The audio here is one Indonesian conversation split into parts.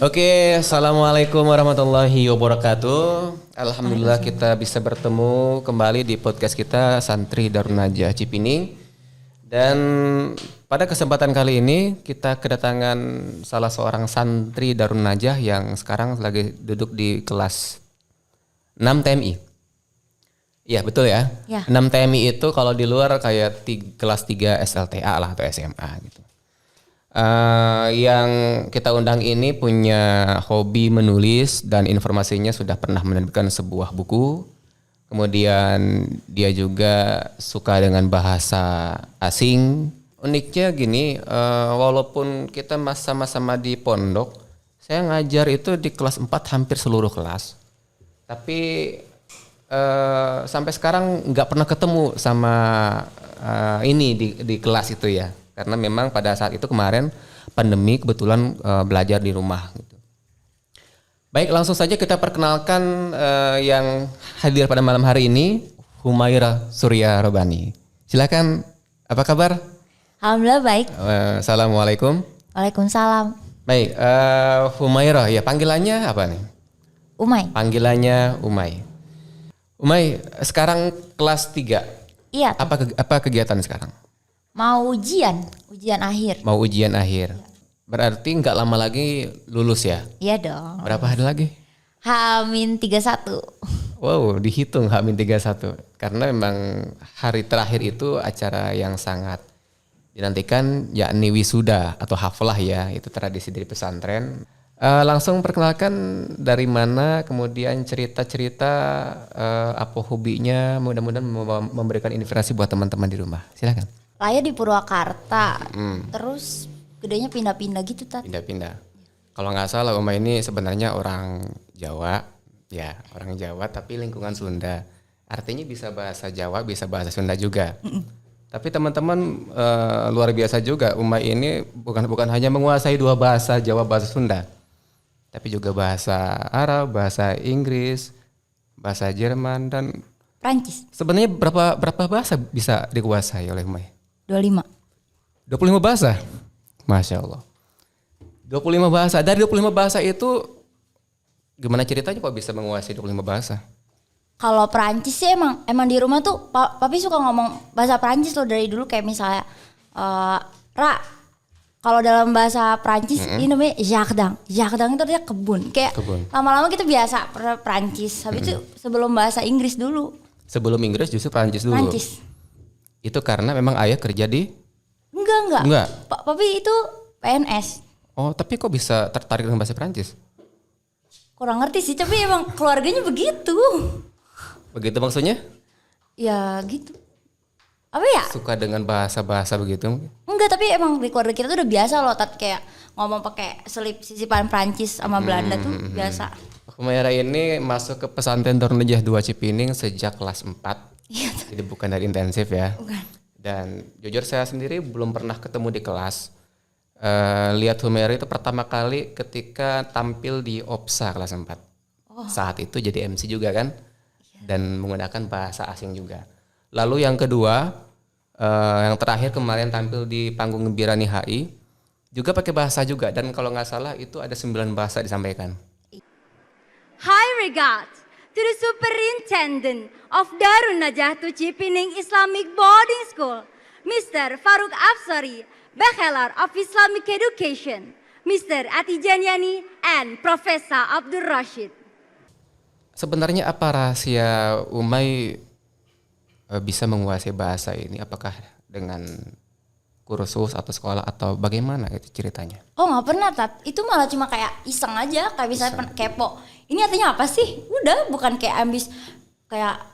Oke, assalamualaikum warahmatullahi wabarakatuh. Alhamdulillah kita bisa bertemu kembali di podcast kita Santri Darun Najah Cipining. Dan pada kesempatan kali ini kita kedatangan salah seorang santri Darun Najah yang sekarang lagi duduk di kelas 6 TMI. Iya betul ya. 6 TMI itu kalau di luar kayak kelas 3 SLTA lah atau SMA gitu. Yang kita undang ini punya hobi menulis dan informasinya sudah pernah menerbitkan sebuah buku. Kemudian dia juga suka dengan bahasa asing. Uniknya gini, walaupun kita sama-sama di pondok, saya ngajar itu di kelas 4 hampir seluruh kelas. Tapi sampai sekarang nggak pernah ketemu sama ini di kelas itu ya. Karena memang pada saat itu kemarin pandemi kebetulan belajar di rumah gitu. Baik, langsung saja kita perkenalkan yang hadir pada malam hari ini, Humaira Surya Robani. Silakan, apa kabar? Alhamdulillah baik. Assalamualaikum. Waalaikumsalam. Baik, Humaira, ya panggilannya apa nih? Umay. Panggilannya Umay. Umay, sekarang kelas 3. Iya. Apa kegiatan sekarang? Mau ujian akhir. Mau ujian akhir. Berarti nggak lama lagi lulus ya? Iya dong. Berapa hari lagi? H-31. Wow, dihitung H-31. Karena memang hari terakhir itu acara yang sangat dinantikan, yakni wisuda atau haflah ya. Itu tradisi dari pesantren. Langsung perkenalkan dari mana, kemudian cerita-cerita apa hobinya, mudah-mudahan memberikan inspirasi buat teman-teman di rumah. Silakan. Lahir di Purwakarta. Terus gedenya pindah-pindah gitu, Tat. Pindah-pindah. Kalau nggak salah Uma ini sebenarnya orang Jawa, ya orang Jawa tapi lingkungan Sunda. Artinya bisa bahasa Jawa, bisa bahasa Sunda juga. Tapi teman-teman luar biasa juga. Uma ini bukan hanya menguasai 2 bahasa, Jawa, bahasa Sunda, tapi juga bahasa Arab, bahasa Inggris, bahasa Jerman dan Prancis. Sebenarnya berapa bahasa bisa dikuasai oleh Uma? 25 bahasa. Masya Allah. 25 bahasa. Dari 25 bahasa itu gimana ceritanya kok bisa menguasai 25 bahasa? Kalau Prancis sih emang di rumah tuh papi suka ngomong bahasa Prancis loh dari dulu, kayak misalnya kalau dalam bahasa Prancis ini namanya jardin. Jardin itu artinya kebun. Kayak lama-lama kita biasa Prancis. Habis itu sebelum bahasa Inggris dulu. Sebelum Inggris justru Prancis dulu. Prancis. Itu karena memang ayah kerja di? Enggak. Papi itu PNS. Oh, tapi kok bisa tertarik dengan bahasa Prancis? Kurang ngerti sih, tapi emang keluarganya begitu. Begitu maksudnya? Ya gitu. Apa ya? Suka dengan bahasa-bahasa begitu? Enggak, tapi emang di keluarga kita tuh udah biasa loh, Tat, kayak ngomong pakai sisipan Prancis sama Belanda tuh biasa. Humaira ini masuk ke pesantren Darun Najah 2 Cipining sejak kelas 4. Iya. Jadi bukan dari intensif ya. Bukan. Dan jujur saya sendiri belum pernah ketemu di kelas. Lihat Humaira itu pertama kali ketika tampil di OPSA kelas 4. Saat itu jadi MC juga kan. Dan menggunakan bahasa asing juga. Lalu yang kedua, yang terakhir kemarin tampil di panggung Gembirani HI. Juga pakai bahasa juga. Dan kalau nggak salah itu ada 9 bahasa disampaikan. High regards to the Superintendent of Darun Najah Cipining Islamic Boarding School, Mr. Faruk Afsari, Bachelor of Islamic Education, Mr. Atijan Yani, and Professor Abdul Rashid. Sebenarnya apa rahasia Umay bisa menguasai bahasa ini? Apakah dengan kursus atau sekolah atau bagaimana itu ceritanya? Oh, nggak pernah, Tat. Itu malah cuma kayak iseng aja, kayak misalnya kepo. Ini artinya apa sih? Udah, bukan kayak ambis kayak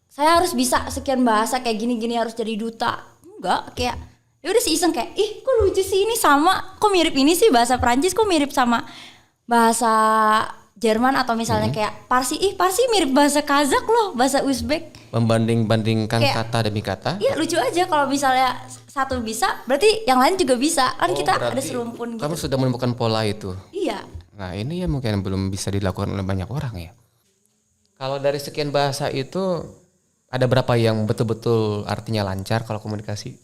saya harus bisa sekian bahasa kayak gini-gini harus jadi duta. Enggak, kayak ya udah sih iseng kayak, ih kok lucu sih ini sama, kok mirip ini sih bahasa Prancis, kok mirip sama bahasa Jerman atau misalnya kayak Parsi, Parsi mirip bahasa Kazakh loh, bahasa Uzbek. Membanding-bandingkan Kayak, kata demi kata? Iya, lucu aja kalau misalnya satu bisa, berarti yang lain juga bisa. Kan kita ada serumpun gitu. Kamu sudah menemukan pola itu? Iya. Nah ini ya mungkin belum bisa dilakukan oleh banyak orang ya. Kalau dari sekian bahasa itu ada berapa yang betul-betul artinya lancar kalau komunikasi?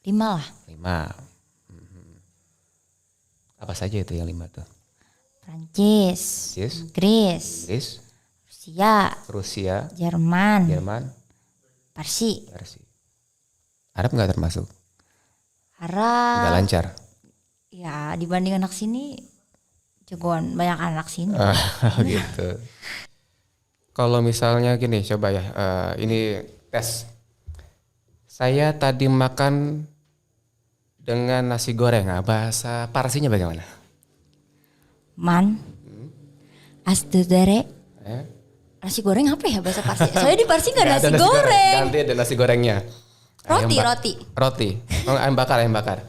5 lah. 5. Apa saja itu yang 5 tuh? Prancis, Yes. Inggris, Inggris, Rusia, Rusia, Jerman, Jerman, Parsi, Persia. Arab nggak termasuk? Nggak Arab. lancar. Ya dibanding anak sini, jagoan banyak anak sini. Gitu. Kalau misalnya gini, coba ya, ini tes. Saya tadi makan dengan nasi goreng. Nah, bahasa Parsinya bagaimana? Man, astudere. Eh? Nasi goreng apa ya bahasa Parsi? Soalnya di Parsi nggak Nggak nasi ada goreng. Ganti ada nasi gorengnya. Roti, Ayam roti. Roti. Oh, ayam bakar, ayam bakar.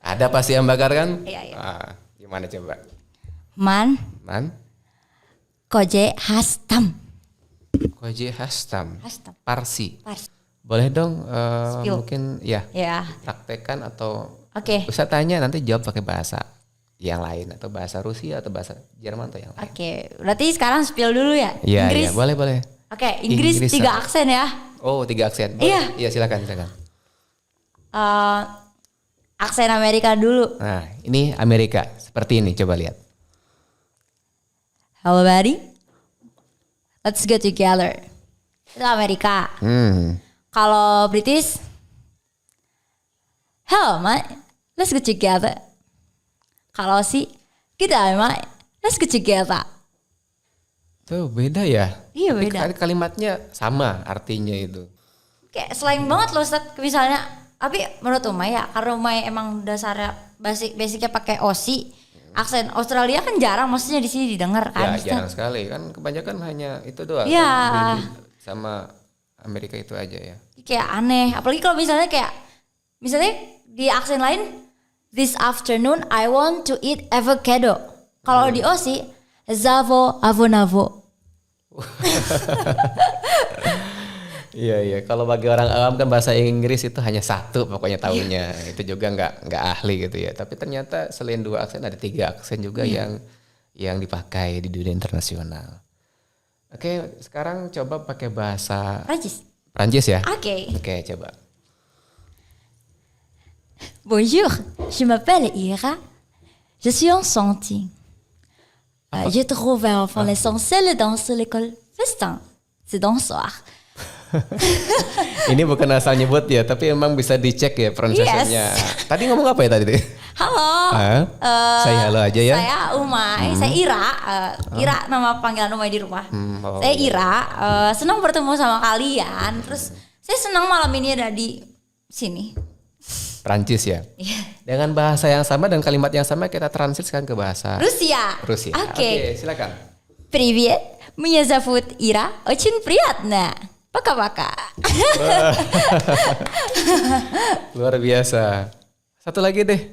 Ada pasti ayam bakar kan? Iya, iya. Gimana coba? Man, Man? koje hastam. Koji Hastam. Hastam. Parsi. Parsi. Boleh dong Spill. mungkin ya Ya, praktekkan atau oke. bisa tanya nanti jawab pakai bahasa yang lain atau bahasa Rusia atau bahasa Jerman atau yang lain. Oke, berarti sekarang spill dulu ya. Iya, Inggris. iya, boleh, boleh. Oke, Inggris Inggris 3 apa? aksen ya. Oh, 3 aksen. Iya. Iya, silakan, silakan. Eh, aksen Amerika dulu. Nah, ini Amerika. Seperti ini, coba lihat. Hello buddy, let's get together. Itu Amerika. Kalau British, hello mate, let's get together. Kalau si, kita mate, let's get together. Tuh, beda ya? Iya, Tapi beda. Kalimatnya sama artinya itu. Kayak slang banget loh Ustaz, misalnya. Tapi menurut Umay ya, karena Umay emang dasarnya basicnya pakai Aussie, aksen Australia kan jarang, maksudnya di sini didengar kan. Ya, jarang sekali. Kan kebanyakan hanya itu doang. Iya. Kan, sama Amerika itu aja ya. Kayak aneh, apalagi kalau misalnya di aksen lain, this afternoon I want to eat avocado. Kalau di Aussie, zavo avonavo. Iya, iya. Kalau bagi orang awam kan bahasa Inggris itu hanya satu pokoknya tahunya. Itu juga nggak ahli gitu ya. Tapi ternyata selain 2 aksen ada 3 aksen juga yang dipakai di dunia internasional. Oke, sekarang coba pakai bahasa Prancis ya. Oke. Oke, coba. Bonjour, je m'appelle Ira. Je suis enceinte. Je trouve enfin l'essentiel dans l'école festin. C'est dans soir. Ini bukan asal nyebut ya, tapi emang bisa dicek ya pronunciation-nya. Tadi ngomong apa ya tadi? Halo. Saya halo aja ya. Saya Umay, saya Ira. Ira nama panggilan Umay di rumah. Saya Ira. Senang bertemu sama kalian. Terus saya senang malam ini ada di sini. Prancis ya. Dengan bahasa yang sama dan kalimat yang sama kita translate sekarang ke bahasa Rusia. Rusia. Oke. Silakan. Привет, меня зовут Ира. Очень приятно. Пока-пока. Luar biasa. Satu lagi deh.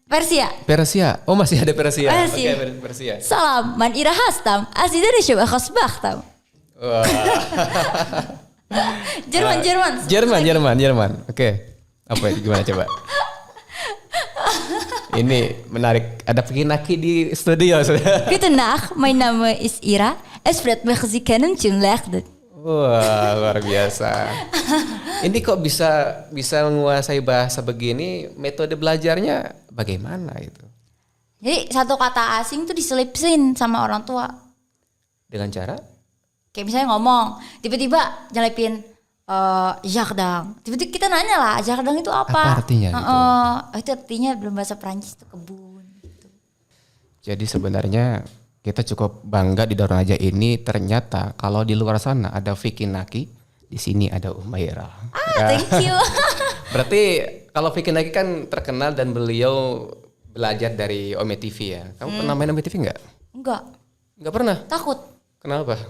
Persia. Persia. Oh, masih ada Persia. Persia. Oke, Persia. Salam, man Ira hastam. Azidari coba khasbahtam. Wah. Jerman. Oke. Apa itu gimana coba? Ini menarik. Ada Naki di studio. Guten Nacht, mein Name ist Ira. Es freut mich, Sie kennen Lechten. Wah, luar biasa. Ini kok bisa menguasai bahasa begini? Metode belajarnya bagaimana itu? Jadi satu kata asing tuh diselipin sama orang tua. Dengan cara? Kayak misalnya ngomong, tiba-tiba nyelipin jardin. Tiba-tiba kita nanya lah, jardin itu apa? Apa artinya? Itu artinya dalam bahasa Prancis itu kebun. Gitu. Jadi sebenarnya kita cukup bangga di Darunaja ini, ternyata kalau di luar sana ada Vicky Naki, di sini ada Umaira. Thank you. Berarti kalau Vicky Naki kan terkenal dan beliau belajar dari Ome TV ya. Kamu pernah main Ome TV nggak? Enggak. Nggak pernah? Takut. Kenapa?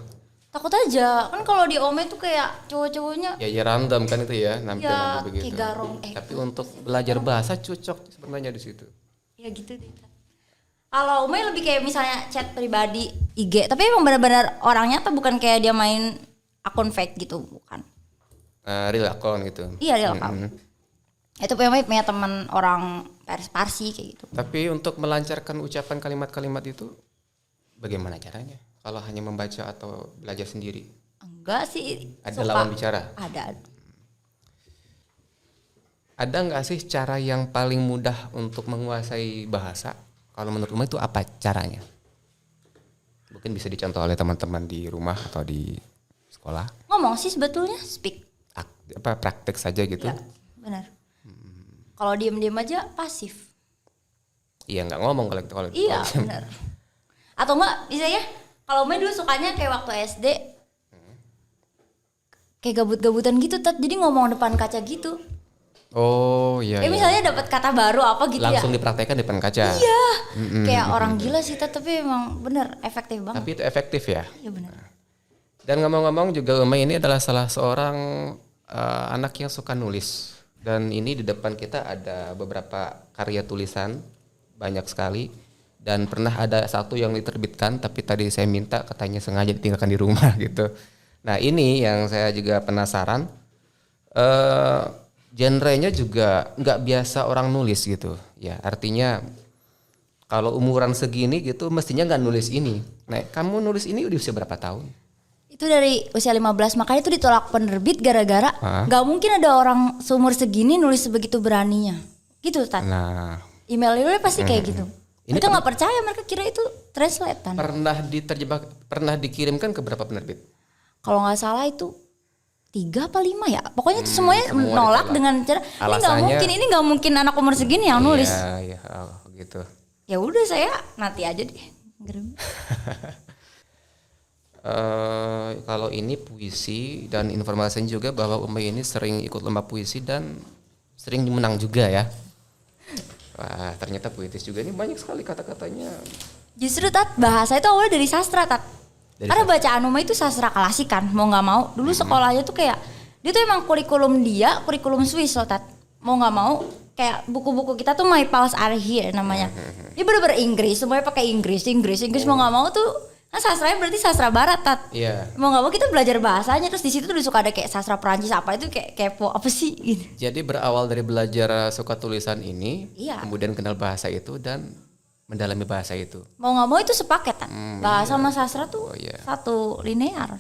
Takut aja. Kan kalau di Ome tuh kayak cowok-cowoknya. Ya random kan itu ya, nampil Ya, begitu. kayak garong. Tapi untuk belajar bahasa cocok sebenarnya di situ. Ya gitu deh. Kalau Umay lebih kayak misalnya chat pribadi IG, tapi emang benar-benar orangnya tuh bukan kayak dia main akun fake gitu, bukan. Real account gitu. Iya real account. Itu punya teman orang Parsi kayak gitu. Tapi untuk melancarkan ucapan kalimat-kalimat itu bagaimana caranya? Kalau hanya membaca atau belajar sendiri? Enggak sih. Ada lawan bicara? Ada. ada nggak sih cara yang paling mudah untuk menguasai bahasa? Kalau menurut Umay itu apa caranya? Mungkin bisa dicontoh oleh teman-teman di rumah atau di sekolah. Ngomong sih sebetulnya, speak. Praktek saja gitu. Ya, benar. Kalau diem-diem aja pasif. Iya, nggak ngomong kalau Iya, benar. Atau enggak bisa ya, kalau Umay dulu sukanya kayak waktu SD kayak gabut-gabutan gitu, jadi ngomong depan kaca gitu. Oh iya. Kayak misalnya dapat kata baru apa gitu langsung ya. dipraktekkan di depan kaca. Iya. Kayak orang gila sih tapi emang bener efektif banget. Tapi itu efektif ya. Iya benar. Dan ngomong-ngomong juga Umay ini adalah salah seorang anak yang suka nulis. Dan ini di depan kita ada beberapa karya tulisan, banyak sekali. Dan pernah ada satu yang diterbitkan, tapi tadi saya minta katanya sengaja ditinggalkan di rumah gitu. Nah ini yang saya juga penasaran, genrenya juga nggak biasa orang nulis gitu. Ya artinya kalau umuran segini gitu mestinya nggak nulis ini. Nah kamu nulis ini udah usia berapa tahun? Itu dari usia 15, makanya itu ditolak penerbit gara-gara nggak mungkin ada orang seumur segini nulis sebegitu beraninya. Gitu Tat. Nah Email-emailnya pasti kayak gitu. Ini mereka nggak percaya, mereka kira itu translatean. pernah dikirimkan ke berapa penerbit? Kalau nggak salah itu 3 apa 5 ya. Pokoknya itu semuanya nolak ditolak. dengan cara ini nggak mungkin anak umur segini yang nulis. Iya, gitu. Ya udah saya nanti aja deh. Kalau ini puisi dan informasinya juga bahwa Umay ini sering ikut lomba puisi dan sering menang juga ya. Wah ternyata puitis juga, ini banyak sekali kata-katanya. Justru Tat, bahasa itu awalnya dari sastra Tat. Karena bacaan Umay itu sastra klasik kan, mau nggak mau. Dulu sekolahnya tuh kayak, dia tuh emang kurikulum Swiss loh Tat. Mau nggak mau, kayak buku-buku kita tuh My Pals Are Here namanya. Dia bener-bener Inggris, semuanya pakai Inggris. Mau nggak mau tuh, kan sastranya berarti sastra barat Tat. Iya. Mau nggak mau kita belajar bahasanya, terus di situ tuh suka ada kayak sastra Perancis apa itu kayak kepo apa sih gitu. Jadi berawal dari belajar suka tulisan ini, Iya. kemudian kenal bahasa itu dan mendalami bahasa itu. Mau nggak mau itu sepaket kan. Bahasa sama sastra tuh iya. satu linear.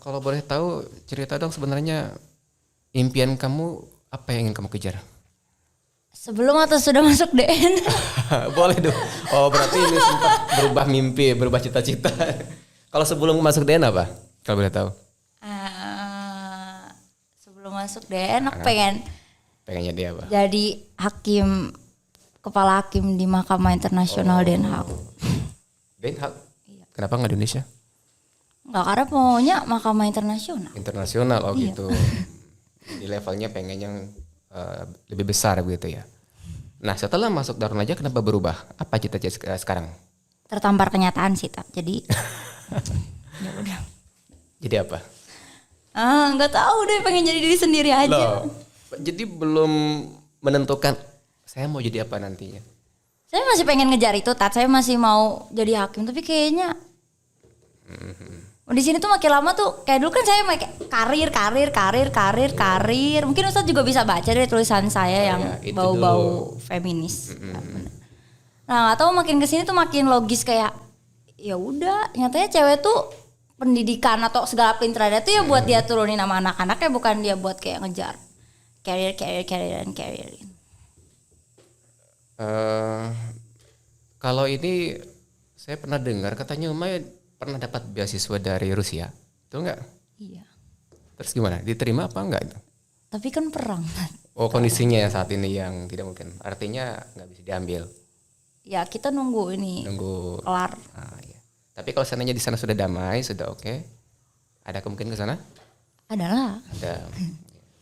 Kalau boleh tahu cerita dong sebenarnya impian kamu apa yang ingin kamu kejar? Sebelum atau sudah masuk DN? Boleh dong. Oh berarti ini sempat berubah mimpi, berubah cita-cita. Kalau sebelum masuk DN apa? Kalau boleh tahu? Sebelum masuk DN aku Pengennya dia apa? jadi kepala hakim di Mahkamah Internasional Den Haag. Den Haag? Kenapa nggak di Indonesia? Enggak, karena maunya Mahkamah Internasional. Internasional, gitu. Di levelnya pengen yang lebih besar begitu ya. Nah setelah masuk Darun Najah kenapa berubah? Apa cita-cita sekarang? Tertampar kenyataan sih tak. Jadi ya udah. Jadi apa? Nggak tahu deh, pengen jadi diri sendiri aja. Loh, jadi belum menentukan saya mau jadi apa nantinya? Saya masih pengen ngejar itu Tat. Saya masih mau jadi hakim tapi kayaknya di sini tuh makin lama tuh kayak dulu kan saya karir. Mungkin Ustadz juga bisa baca dari tulisan saya yang itu bau-bau feminis. Nah, atau makin kesini tuh makin logis kayak ya udah, nyatanya cewek tuh pendidikan atau segala pinter ada tuh ya buat dia turunin sama anak-anaknya, bukan dia buat kayak ngejar karir. Kalau ini saya pernah dengar katanya Umay pernah dapat beasiswa dari Rusia, betul nggak? Iya. Terus gimana? Diterima apa enggak itu? Tapi kan perang. Oh kondisinya saat ini yang tidak mungkin, artinya nggak bisa diambil. Ya kita nunggu ini. Nunggu. Kelar. Iya. Tapi kalau seandainya di sana sudah damai, sudah oke, ada kemungkinan ke sana? Adalah. Ada.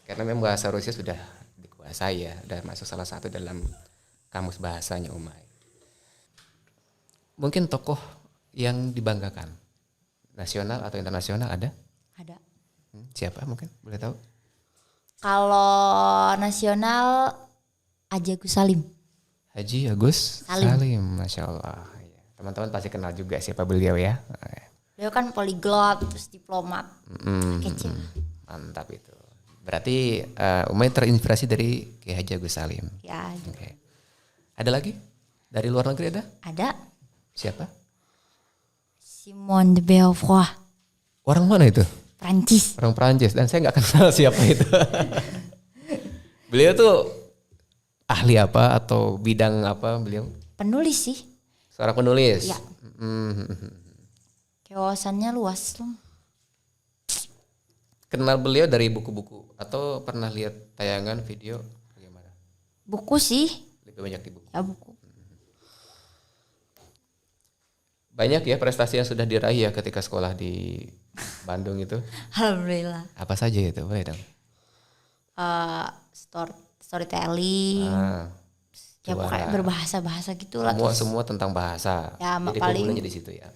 Karena memang bahasa Rusia sudah dikuasai ya, sudah masuk salah satu dalam kamus bahasanya Umay. Mungkin tokoh yang dibanggakan, nasional atau internasional ada? Ada. Siapa mungkin? Boleh tahu? Kalau nasional Haji Agus Salim. Haji Agus Salim, Masya Allah. Teman-teman pasti kenal juga siapa beliau ya. Beliau kan poliglot, terus diplomat. Kecil. Mantap itu. Berarti Umay terinspirasi dari Kiai Haji Agus Salim. Ya. Okay. Ada lagi? Dari luar negeri ada? Ada. Siapa? Simone de Beauvoir. Orang mana itu? Prancis. Orang Prancis, dan saya nggak kenal siapa itu. Beliau tuh ahli apa atau bidang apa beliau? Penulis sih. Seorang penulis. Iya. Kayak wawasannya luas loh. Kenal beliau dari buku-buku atau pernah lihat tayangan video bagaimana? Buku sih. Lebih banyak di buku. Ya buku. Banyak ya prestasi yang sudah diraih ya ketika sekolah di Bandung itu. Alhamdulillah. Apa saja itu? Boleh dong. Storytelling. Ya juara. pokoknya berbahasa-bahasa gitu lah. Semua tentang bahasa. Ya, Jadi paling- keunggulannya di situ ya.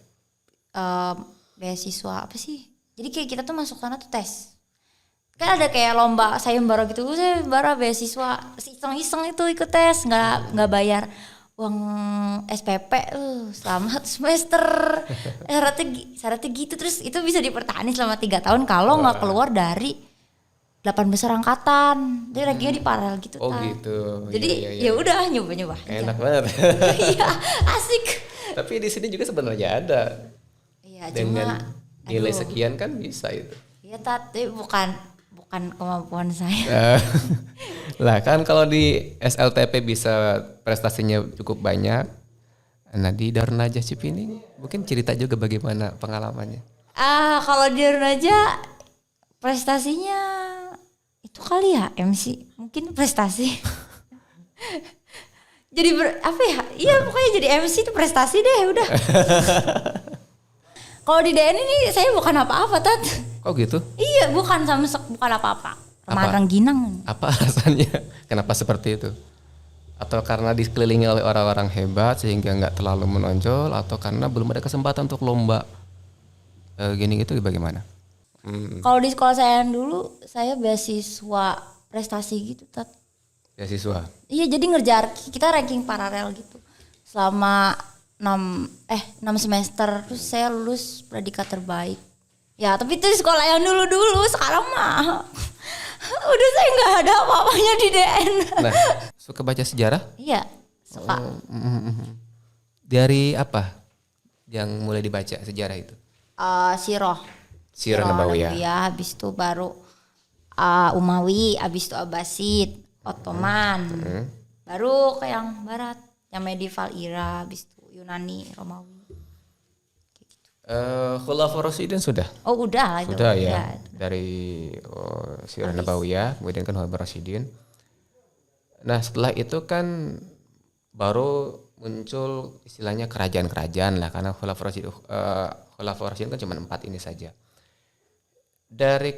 Beasiswa apa sih? Jadi kayak kita tuh masuk sana tuh tes. Kan ada kayak lomba sayembara gitu. Sayembara beasiswa. Iseng-iseng itu ikut tes, nggak bayar uang SPP selama 1 semester. Syaratnya gitu, terus itu bisa dipertahankan selama 3 tahun kalau nggak keluar dari 8 besar angkatan. Jadi rankingnya di paralel gitu. Oh Tan. gitu. Jadi Iya. ya udah nyoba-nyoba. Enak banget. Iya, asik. Tapi di sini juga sebenarnya ada. Iya, Dengan cuma nilai aduh. sekian kan bisa itu. Iya, tapi bukan kemampuan saya. Lah kan kalau di SLTP bisa prestasinya cukup banyak. Nah di Darun Najah Cipining mungkin cerita juga bagaimana pengalamannya. Kalau di aja prestasinya itu kali ya MC, mungkin prestasi. Jadi apa ya? Iya pokoknya jadi MC itu prestasi deh udah. Kalau di DN ini saya bukan apa-apa Tat. Kok gitu? Iya bukan bukan apa-apa. Remahan Apa? Rengginang. Apa alasannya? Kenapa seperti itu? Atau karena dikelilingi oleh orang-orang hebat sehingga nggak terlalu menonjol, atau karena belum ada kesempatan untuk lomba gini gitu bagaimana? Kalau di sekolah saya yang dulu saya beasiswa prestasi gitu Tat. Beasiswa. Iya jadi kita ranking paralel gitu. Selama 6 semester terus saya lulus predikat terbaik. Ya tapi itu di sekolah yang dulu sekarang mah udah saya nggak ada apa-apanya di DN. Nah, suka baca sejarah? Iya suka. Dari apa yang mulai dibaca sejarah itu? Sirah Nabawiyah. habis itu baru Umawi, habis itu Abbasid, Ottoman. Baru ke yang barat, yang medieval era, habis itu Yunani, Romawi. Khulafaur Rasyidin sudah? Oh udah itu. Sudah Udah. ya. Dari Sirah Nabawiyah, kemudian kan Khulafaur Rasyidin. Nah setelah itu kan baru muncul istilahnya kerajaan-kerajaan lah, karena Khulafaur Rasyidin kan cuma 4 ini saja. Dari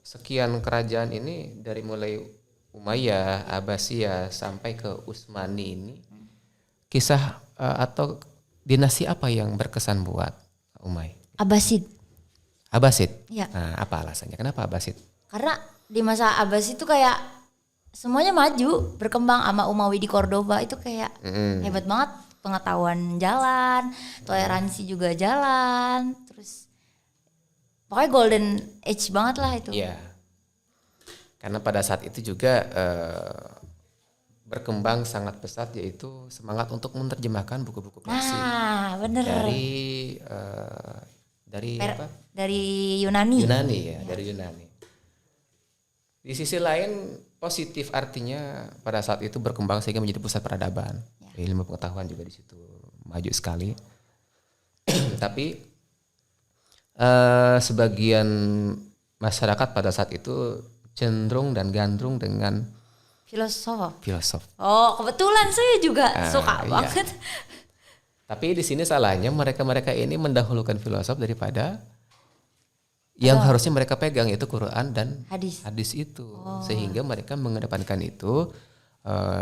sekian kerajaan ini, dari mulai Umayyah, Abbasiyah sampai ke Utsmani ini, kisah atau dinasti apa yang berkesan buat Umay? Abbasid. Abbasid. Iya. Nah, apa alasannya? Kenapa Abbasid? Karena di masa Abbasid itu kayak semuanya maju, berkembang, sama Umawi di Cordoba itu kayak hebat banget, pengetahuan jalan, toleransi juga jalan, terus pokoknya golden age banget lah itu. Iya. Karena pada saat itu juga berkembang sangat pesat, yaitu semangat untuk menerjemahkan buku-buku klasik Bener. dari apa? Dari Yunani. Yunani ya, dari Yunani. Di sisi lain positif, artinya pada saat itu berkembang sehingga menjadi pusat peradaban. Ilmu pengetahuan juga di situ maju sekali. Tapi sebagian masyarakat pada saat itu cenderung dan gandrung dengan filosof. Oh, kebetulan saya juga suka iya. banget. Tapi di sini salahnya mereka ini mendahulukan filosof daripada yang harusnya mereka pegang, yaitu Quran dan hadis itu. Sehingga mereka mengedepankan itu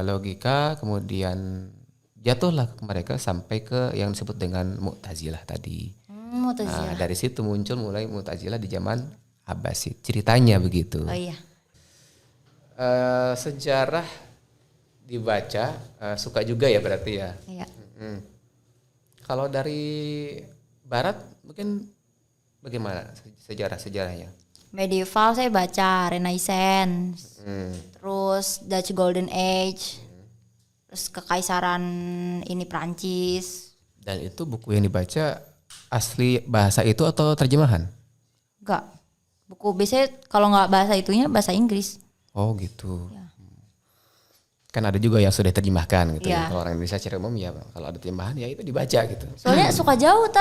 logika, kemudian jatuhlah mereka sampai ke yang disebut dengan Mu'tazilah tadi. Mu'tazilah. Nah, dari situ muncul mulai Mu'tazilah di zaman Abbasid. Ceritanya begitu. Oh iya. Sejarah dibaca suka juga ya berarti ya. Iya. Kalau dari Barat mungkin bagaimana sejarahnya? Medieval saya baca Renaissance, terus Dutch Golden Age, terus Kekaisaran ini Prancis. Dan itu buku yang dibaca asli bahasa itu atau terjemahan? Enggak. Buku biasanya kalau nggak bahasa itunya bahasa Inggris. Oh gitu. Ya. Kan ada juga yang sudah terjemahkan gitu Iya. ya. Kalau orang Indonesia secara umum ya kalau ada terjemahan ya itu dibaca gitu. Soalnya suka jauh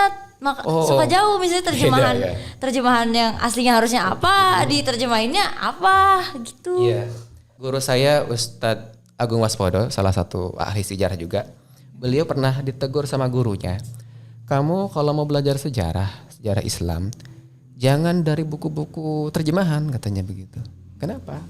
suka jauh misalnya terjemahan Beda, ya. terjemahan yang aslinya harusnya apa, diterjemahinnya apa gitu. Iya. Guru saya Ustadz Agung Waspodo, salah satu ahli sejarah juga. Beliau pernah ditegur sama gurunya. Kamu kalau mau belajar sejarah Islam, jangan dari buku-buku terjemahan katanya begitu. Kenapa?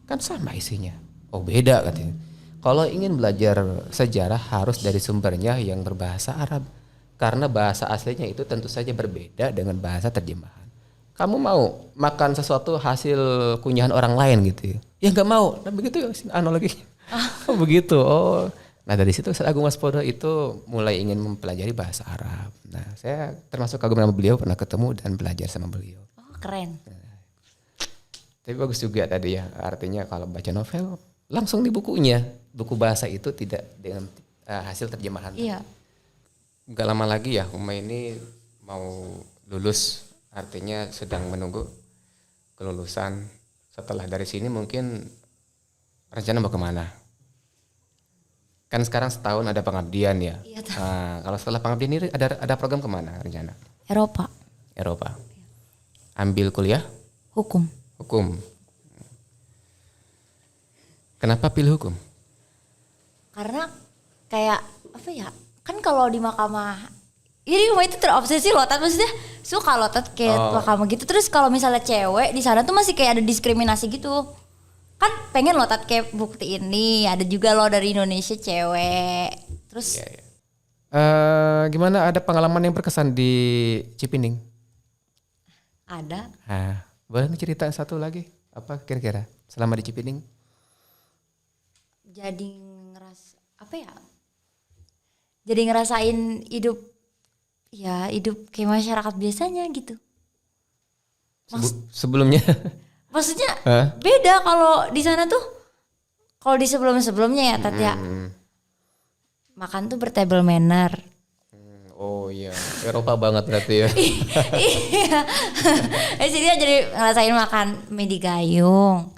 Kan sama isinya. Oh beda katanya. Kalau ingin belajar sejarah harus dari sumbernya yang berbahasa Arab. Karena bahasa aslinya itu tentu saja berbeda dengan bahasa terjemahan. Kamu mau makan sesuatu hasil kunyahan orang lain gitu ya? Ya nggak mau. Nah begitu ya analogi. Oh begitu. Oh. Nah dari situ Ustadz Agung Waspodo itu mulai ingin mempelajari bahasa Arab. Nah saya termasuk kagum sama beliau, pernah ketemu dan belajar sama beliau. Oh, keren. Tapi bagus juga tadi ya, artinya kalau baca novel langsung di bukunya. Buku bahasa itu tidak dengan hasil terjemahan. Iya. Gak lama lagi ya Uma ini mau lulus, artinya sedang menunggu kelulusan. Setelah dari sini mungkin rencana mau kemana? Kan sekarang setahun ada pengabdian ya. Iya, Nah, kalau setelah pengabdian ini ada program kemana rencana? Eropa, Eropa. Ambil kuliah? hukum. Hukum. Kenapa pilih hukum? Karena kayak apa ya? Kan kalau di mahkamah ini Uma itu terobsesi loh, Tat. Maksudnya suka loh, Tat, kayak mahkamah gitu. Terus kalau misalnya cewek di sana tuh masih kayak ada diskriminasi gitu. Kan pengen loh, Tat, kayak bukti ini ada juga loh dari Indonesia cewek. Terus Gimana, ada pengalaman yang berkesan di Cipining? ada. Boleh cerita satu lagi? Apa kira-kira selama di Cipining? Jadi apa ya? Jadi ngerasain hidup kayak masyarakat biasanya gitu. Sebelumnya? Maksudnya beda kalau di sana tuh. Kalau di sebelum-sebelumnya ya, Tat, ya. Makan tuh bertable manner. Oh iya, Eropa banget berarti ya. Iya. Jadi jadi ngerasain makan mie di gayung.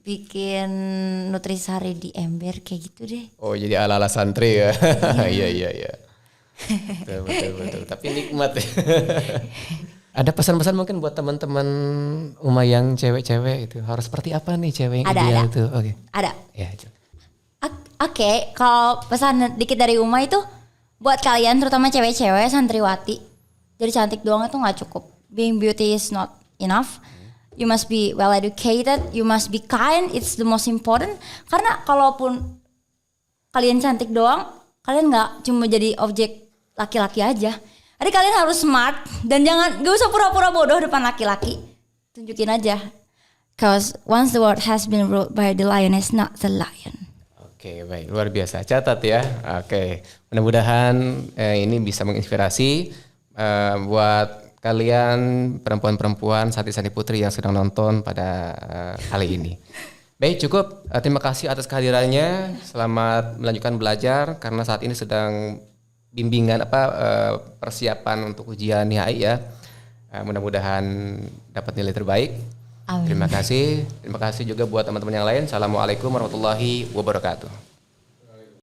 Bikin nutrisari di ember kayak gitu deh. Oh jadi ala-ala santri ya. Iya. Betul. Tapi nikmat ya. Ada pesan-pesan mungkin buat teman-teman Uma yang cewek-cewek itu harus seperti apa nih cewek yang ideal itu? Oke. Ada. Ya. Oke, kalau pesan dikit dari Uma itu buat kalian terutama cewek-cewek santriwati. Jadi cantik doang itu nggak cukup. Being beauty is not enough. You must be well educated, you must be kind, it's the most important. Karena kalaupun kalian cantik doang, kalian nggak cuma jadi objek laki-laki aja. Jadi kalian harus smart dan gak usah pura-pura bodoh depan laki-laki. Tunjukin aja. Cause once the world has been ruled by the lion, is not the lion. Oke, baik, luar biasa. Catat ya. Oke, mudah-mudahan ini bisa menginspirasi buat kalian perempuan-perempuan, santri-santri putri yang sedang nonton pada kali ini. Baik, cukup. Terima kasih atas kehadirannya. Selamat melanjutkan belajar karena saat ini sedang bimbingan persiapan untuk ujian NIAI ya. Mudah-mudahan dapat nilai terbaik. Amin. Terima kasih juga buat teman-teman yang lain. Assalamualaikum warahmatullahi wabarakatuh.